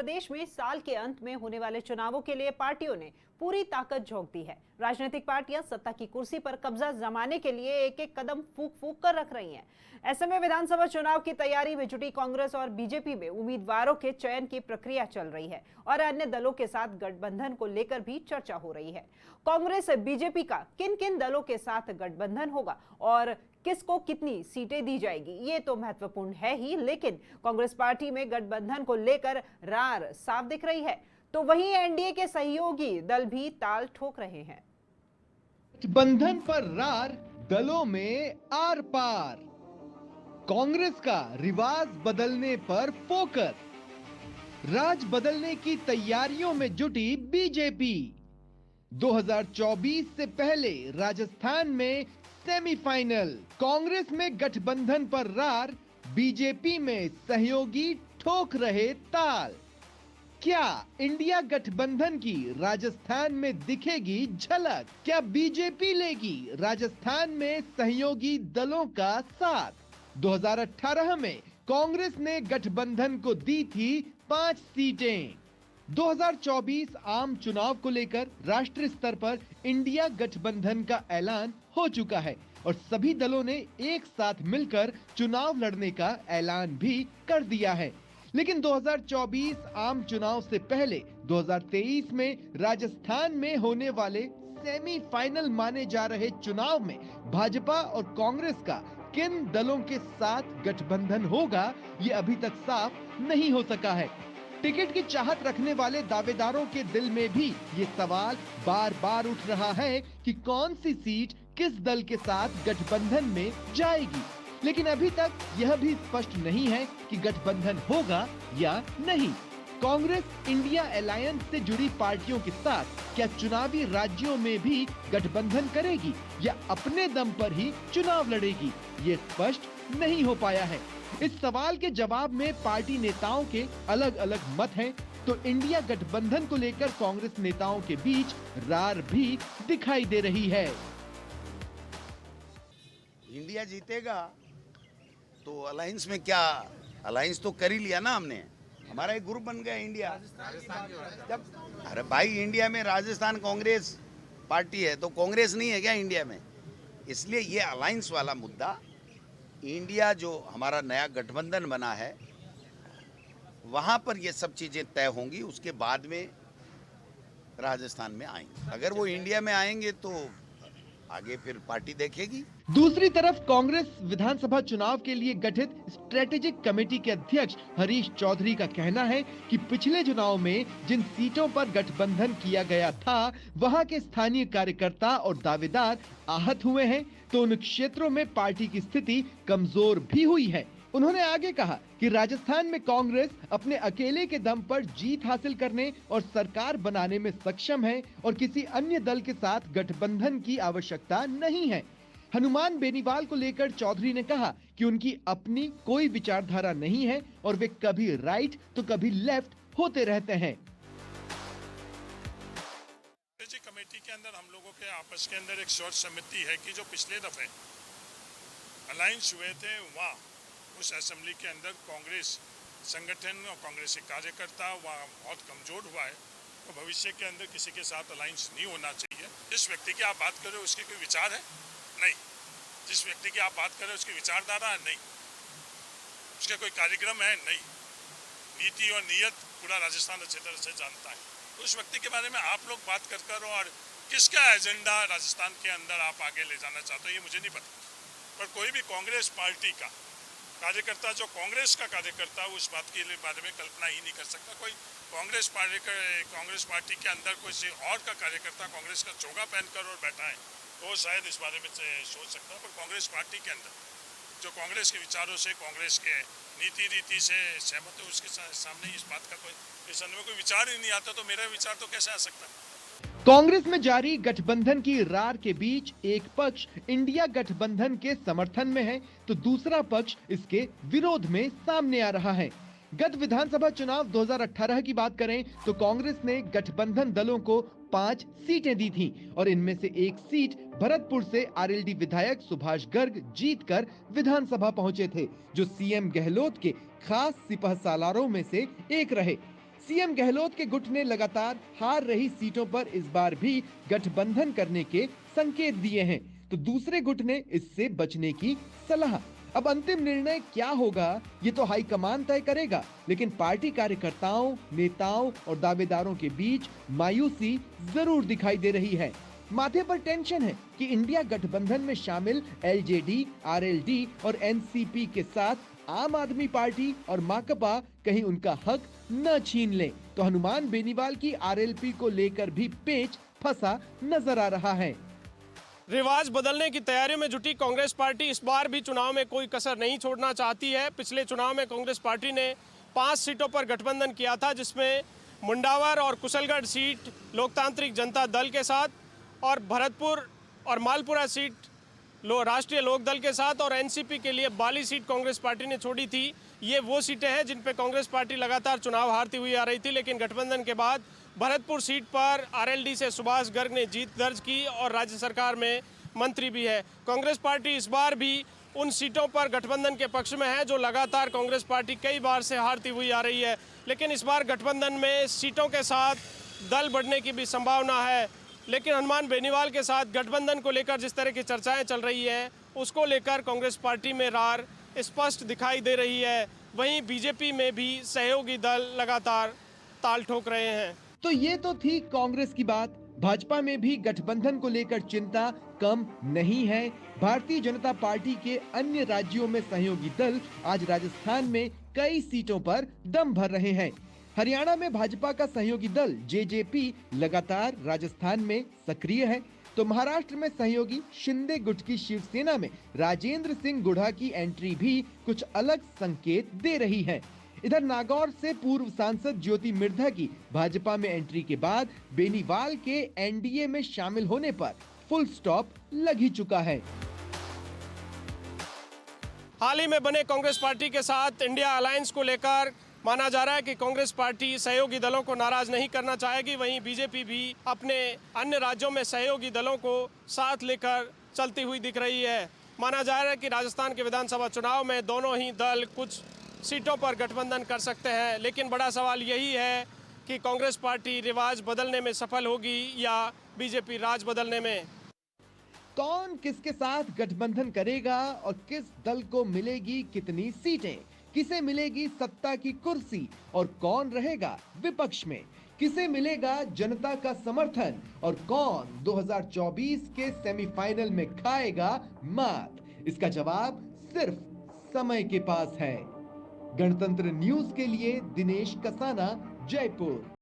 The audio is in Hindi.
प्रदेश में साल के अंत में होने वाले चुनावों के लिए पार्टियों ने पूरी ताकत झोंक दी है। राजनीतिक पार्टियां सत्ता की कुर्सी पर कब्जा जमाने के लिए एक एक कदम फूंक फूंक कर रख रही हैं। ऐसे में विधानसभा चुनाव की तैयारी में जुटी कांग्रेस और बीजेपी में उम्मीदवारों के चयन की प्रक्रिया चल रही है और अन्य दलों के साथ गठबंधन को लेकर भी चर्चा हो रही है। कांग्रेस बीजेपी का किन किन दलों के साथ गठबंधन होगा और किसको कितनी सीटें दी जाएगी, ये तो महत्वपूर्ण है ही, लेकिन कांग्रेस पार्टी में गठबंधन को लेकर रार साफ दिख रही है, तो वहीं एनडीए के सहयोगी दल भी ताल ठोक रहे हैं। गठबंधन पर रार, दलों में आर पार, कांग्रेस का रिवाज बदलने पर फोकस, राज बदलने की तैयारियों में जुटी बीजेपी। 2024 से पहले राजस्थान में सेमीफाइनल, कांग्रेस में गठबंधन पर रार, बीजेपी में सहयोगी ठोक रहे ताल। क्या इंडिया गठबंधन की राजस्थान में दिखेगी झलक? क्या बीजेपी लेगी राजस्थान में सहयोगी दलों का साथ? 2018 में कांग्रेस ने गठबंधन को दी थी 5 सीटें। 2024 आम चुनाव को लेकर राष्ट्रीय स्तर पर इंडिया गठबंधन का ऐलान हो चुका है और सभी दलों ने एक साथ मिलकर चुनाव लड़ने का ऐलान भी कर दिया है। लेकिन 2024 आम चुनाव से पहले 2023 में राजस्थान में होने वाले सेमीफाइनल माने जा रहे चुनाव में भाजपा और कांग्रेस का किन दलों के साथ गठबंधन होगा, ये अभी तक साफ नहीं हो सका है। टिकट की चाहत रखने वाले दावेदारों के दिल में भी ये सवाल बार बार उठ रहा है कि कौन सी सीट किस दल के साथ गठबंधन में जाएगी, लेकिन अभी तक यह भी स्पष्ट नहीं है कि गठबंधन होगा या नहीं। कांग्रेस इंडिया अलायंस से जुड़ी पार्टियों के साथ क्या चुनावी राज्यों में भी गठबंधन करेगी या अपने दम पर ही चुनाव लड़ेगी, ये स्पष्ट नहीं हो पाया है। इस सवाल के जवाब में पार्टी नेताओं के अलग अलग मत हैं, तो इंडिया गठबंधन को लेकर कांग्रेस नेताओं के बीच रार भी दिखाई दे रही है। इंडिया जीतेगा तो अलायंस में क्या, अलायंस तो कर ही लिया ना हमने, हमारा एक ग्रुप बन गया इंडिया। जब अरे भाई इंडिया में राजस्थान कांग्रेस पार्टी है तो कांग्रेस नहीं है क्या इंडिया में? इसलिए ये अलायंस वाला मुद्दा, इंडिया जो हमारा नया गठबंधन बना है वहां पर ये सब चीजें तय होंगी, उसके बाद में राजस्थान में आएंगे। अगर वो इंडिया में आएंगे तो आगे फिर पार्टी देखेगी। दूसरी तरफ कांग्रेस विधानसभा चुनाव के लिए गठित स्ट्रेटेजिक कमेटी के अध्यक्ष हरीश चौधरी का कहना है कि पिछले चुनाव में जिन सीटों पर गठबंधन किया गया था वहां के स्थानीय कार्यकर्ता और दावेदार आहत हुए हैं, तो उन क्षेत्रों में पार्टी की स्थिति कमजोर भी हुई है। उन्होंने आगे कहा कि राजस्थान में कांग्रेस अपने अकेले के दम पर जीत हासिल करने और सरकार बनाने में सक्षम है और किसी अन्य दल के साथ गठबंधन की आवश्यकता नहीं है। हनुमान बेनीवाल को लेकर चौधरी ने कहा कि उनकी अपनी कोई विचारधारा नहीं है और वे कभी राइट तो कभी लेफ्ट होते रहते हैं। कमेटी के अंदर हम लोगों के आपस के अंदर एक शोध समिति है कि जो पिछले दफे अलायंस हुए थे वहाँ उस असेंबली के अंदर कांग्रेस संगठन और कांग्रेसी कार्यकर्ता वहाँ बहुत कमजोर हुआ है, तो भविष्य के अंदर किसी के साथ अलायंस नहीं होना चाहिए। जिस व्यक्ति की आप बात कर रहे हो उसके कोई विचार है? नहीं। जिस व्यक्ति की आप बात कर रहे हो उसकी विचारधारा है? नहीं। उसका कोई कार्यक्रम है? नहीं। नीति और नीयत पूरा राजस्थान अच्छी तरह से जानता है। तो उस व्यक्ति के बारे में आप लोग बात कर कर और किसका एजेंडा राजस्थान के अंदर आप आगे ले जाना चाहते हो ये मुझे नहीं पता, पर कोई भी कांग्रेस पार्टी का कार्यकर्ता जो कांग्रेस का कार्यकर्ता उस बात के बारे में कल्पना ही नहीं कर सकता। कोई कांग्रेस पार्टी के अंदर कोई और का कार्यकर्ता कांग्रेस का चोगा पहनकर और बैठा है तो शायद इस बारे में सोच सकता है, पर कांग्रेस पार्टी के अंदर जो कांग्रेस के विचारों से, कांग्रेस के नीति रीति से सहमत है, उसके सामने इस बात का इस संदर्भ में कोई विचार ही नहीं आता, तो मेरा विचार तो कैसे आ सकता है? कांग्रेस में जारी गठबंधन की रार के बीच एक पक्ष इंडिया गठबंधन के समर्थन में है तो दूसरा पक्ष इसके विरोध में सामने आ रहा है। गत विधानसभा चुनाव 2018 की बात करें तो कांग्रेस ने गठबंधन दलों को 5 सीटें दी थीं और इनमें से एक सीट भरतपुर से आरएलडी विधायक सुभाष गर्ग जीतकर विधानसभा पहुंचे थे, जो सीएम गहलोत के खास सिपहसालारों में से एक रहे। सीएम गहलोत के गुट ने लगातार हार रही सीटों पर इस बार भी गठबंधन करने के संकेत दिए हैं, तो दूसरे गुट ने इससे बचने की सलाह। अब अंतिम निर्णय क्या होगा ये तो हाईकमान तय करेगा, लेकिन पार्टी कार्यकर्ताओं, नेताओं और दावेदारों के बीच मायूसी जरूर दिखाई दे रही है। माथे पर टेंशन है कि इंडिया गठबंधन में शामिल एलजेडी, आरएलडी और एनसीपी के साथ आम आदमी पार्टी और माकपा कहीं उनका हक न छीन ले, तो हनुमान बेनीवाल की आरएलपी को लेकर भी पेच फंसा नजर आ रहा है। रिवाज बदलने की तैयारियों में जुटी कांग्रेस पार्टी इस बार भी चुनाव में कोई कसर नहीं छोड़ना चाहती है। पिछले चुनाव में कांग्रेस पार्टी ने 5 सीटों पर गठबंधन किया था, जिसमें मुंडावर और कुशलगढ़ सीट लोकतांत्रिक जनता दल के साथ और भरतपुर और मालपुरा सीट राष्ट्रीय लोकदल के साथ और एनसीपी के लिए 42 सीट कांग्रेस पार्टी ने छोड़ी थी। ये वो सीटें हैं जिन पे कांग्रेस पार्टी लगातार चुनाव हारती हुई आ रही थी, लेकिन गठबंधन के बाद भरतपुर सीट पर आरएलडी से सुभाष गर्ग ने जीत दर्ज की और राज्य सरकार में मंत्री भी है। कांग्रेस पार्टी इस बार भी उन सीटों पर गठबंधन के पक्ष में है जो लगातार कांग्रेस पार्टी कई बार से हारती हुई आ रही है, लेकिन इस बार गठबंधन में सीटों के साथ दल बढ़ने की भी संभावना है। लेकिन हनुमान बेनीवाल के साथ गठबंधन को लेकर जिस तरह की चर्चाएं चल रही है, उसको लेकर कांग्रेस पार्टी में रार स्पष्ट दिखाई दे रही है। वहीं बीजेपी में भी सहयोगी दल लगातार ताल ठोक रहे हैं। तो ये तो थी कांग्रेस की बात। भाजपा में भी गठबंधन को लेकर चिंता कम नहीं है। भारतीय जनता पार्टी के अन्य राज्यों में सहयोगी दल आज राजस्थान में कई सीटों पर दम भर रहे हैं। हरियाणा में भाजपा का सहयोगी दल जेजेपी लगातार राजस्थान में सक्रिय है, तो महाराष्ट्र में सहयोगी शिंदे गुट की शिवसेना में राजेंद्र सिंह गुढ़ा की एंट्री भी कुछ अलग संकेत दे रही है। इधर नागौर से पूर्व सांसद ज्योति मिर्धा की भाजपा में एंट्री के बाद बेनीवाल के एनडीए में शामिल होने पर फुल स्टॉप लग ही चुका है। हाल ही में बने कांग्रेस पार्टी के साथ इंडिया अलायंस को लेकर माना जा रहा है कि कांग्रेस पार्टी सहयोगी दलों को नाराज नहीं करना चाहेगी। वहीं बीजेपी भी अपने अन्य राज्यों में सहयोगी दलों को साथ लेकर चलती हुई दिख रही है। माना जा रहा है कि राजस्थान के विधानसभा चुनाव में दोनों ही दल कुछ सीटों पर गठबंधन कर सकते हैं, लेकिन बड़ा सवाल यही है कि कांग्रेस पार्टी रिवाज बदलने में सफल होगी या बीजेपी राज बदलने में। कौन किसके साथ गठबंधन करेगा और किस दल को मिलेगी कितनी सीटें, किसे मिलेगी सत्ता की कुर्सी और कौन रहेगा विपक्ष में, किसे मिलेगा जनता का समर्थन और कौन 2024 के सेमीफाइनल में खाएगा मात, इसका जवाब सिर्फ समय के पास है। गणतंत्र न्यूज के लिए दिनेश कसाना, जयपुर।